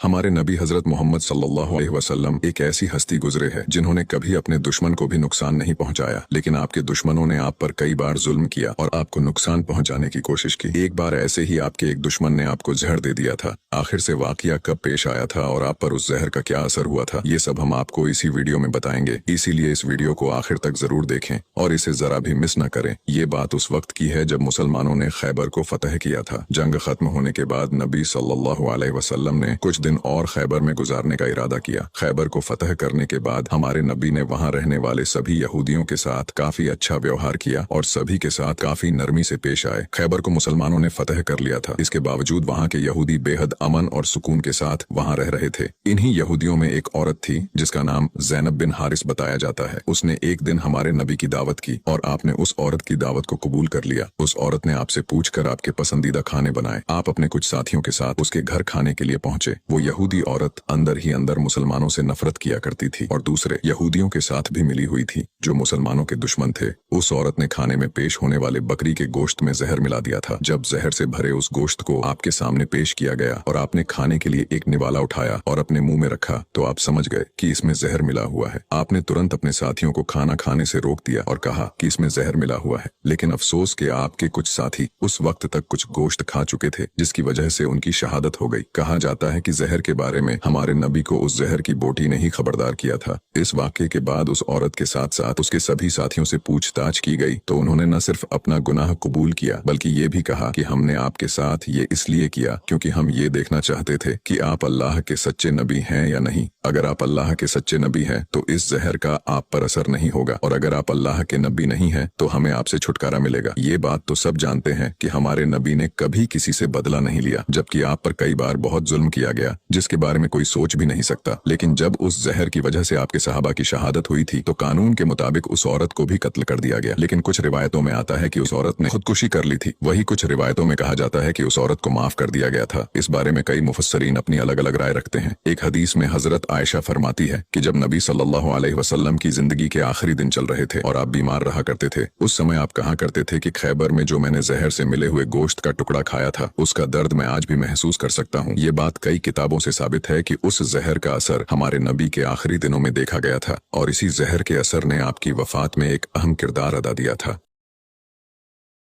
हमारे नबी हजरत मोहम्मद सल्लल्लाहु अलैहि वसल्लम एक ऐसी हस्ती गुजरे है जिन्होंने कभी अपने दुश्मन को भी नुकसान नहीं पहुंचाया, लेकिन आपके दुश्मनों ने आप पर कई बार जुल्म किया और आपको नुकसान पहुंचाने की कोशिश की। एक बार ऐसे ही आपके एक दुश्मन ने आपको जहर दे दिया था। आखिर से वाकया कब पेश आया था और आप पर उस जहर का क्या असर हुआ था, ये सब हम आपको इसी वीडियो में बताएंगे। इसीलिए इस वीडियो को आखिर तक जरूर देखें और इसे जरा भी मिस न करें। ये बात उस वक्त की है जब मुसलमानों ने खैबर को फतह किया था। जंग खत्म होने के बाद नबी सल्लल्लाहु अलैहि वसल्लम ने कुछ दिन और खैबर में गुजारने का इरादा किया। खैबर को फतह करने के बाद हमारे नबी ने वहां रहने वाले सभी यहूदियों के साथ काफी अच्छा व्यवहार किया और सभी के साथ काफी नरमी से पेश आए। खैबर को मुसलमानों ने फतह कर लिया था, इसके बावजूद वहां के यहूदी बेहद अमन और सुकून के साथ वहां रह रहे थे। इन्हीं यहूदियों में एक औरत थी जिसका नाम ज़ैनब बिन हारिस बताया जाता है। उसने एक दिन हमारे नबी की दावत की और आपने उस औरत की दावत को कबूल कर लिया। उस औरत ने आपसे पूछकर आपके पसंदीदा खाने बनाए। आप अपने कुछ साथियों के साथ उसके घर खाने के लिए पहुंचे। वो यहूदी औरत अंदर ही अंदर मुसलमानों से नफरत किया करती थी और दूसरे यहूदियों के साथ भी मिली हुई थी जो मुसलमानों के दुश्मन थे। उस औरत ने खाने में पेश होने वाले बकरी के गोश्त में जहर मिला दिया था। जब जहर से भरे उस गोश्त को आपके सामने पेश किया गया और आपने खाने के लिए एक निवाला उठाया और अपने मुंह में रखा तो आप समझ गए कि इसमें जहर मिला हुआ है। आपने तुरंत अपने साथियों को खाना खाने से रोक दिया और कहा कि इसमें जहर मिला हुआ है, लेकिन अफसोस कि आपके कुछ साथी उस वक्त तक कुछ गोश्त खा चुके थे जिसकी वजह से उनकी शहादत हो गई। कहा जाता है कि जहर के बारे में हमारे नबी को उस जहर की बोटी ने ही खबरदार किया था। इस वाक़े के बाद उस औरत के साथ साथ उसके सभी साथियों से पूछताछ की गई तो उन्होंने न सिर्फ अपना गुनाह कबूल किया बल्कि ये भी कहा कि हमने आपके साथ ये इसलिए किया क्योंकि हम ये देखना चाहते थे कि आप अल्लाह के सच्चे नबी हैं या नहीं। अगर आप अल्लाह के सच्चे नबी हैं तो इस जहर का आप पर असर नहीं होगा और अगर आप अल्लाह के नबी नहीं हैं तो हमें आपसे छुटकारा मिलेगा। ये बात तो सब जानते हैं कि हमारे नबी ने कभी किसी से बदला नहीं लिया, जबकि आप पर कई बार बहुत जुल्म किया गया जिसके बारे में कोई सोच भी नहीं सकता। लेकिन जब उस जहर की वजह से आपके सहाबा की शहादत हुई थी तो कानून के मुताबिक उस औरत को भी कत्ल कर दिया गया। लेकिन कुछ रिवायतों में आता है कि उस औरत ने खुदकुशी कर ली थी। वही कुछ रिवायतों में कहा जाता है कि उस औरत को माफ कर दिया गया था। इस बारे में कई मुफस्सरीन अपनी अलग अलग राय रखते हैं। एक हदीस में हजरत आयशा फरमाती है कि जब नबी सल्लल्लाहु अलैहि वसल्लम की जिंदगी के आखिरी दिन चल रहे थे और आप बीमार रहा करते थे, उस समय आप कहा करते थे कि खैबर में जो मैंने जहर से मिले हुए गोश्त का टुकड़ा खाया था उसका दर्द मैं आज भी महसूस कर सकता हूँ। ये बात कई किताबों से साबित है कि उस जहर का असर हमारे नबी के आखिरी दिनों में देखा गया था और इसी जहर के असर ने आपकी वफात में एक अहम किरदार अदा दिया था।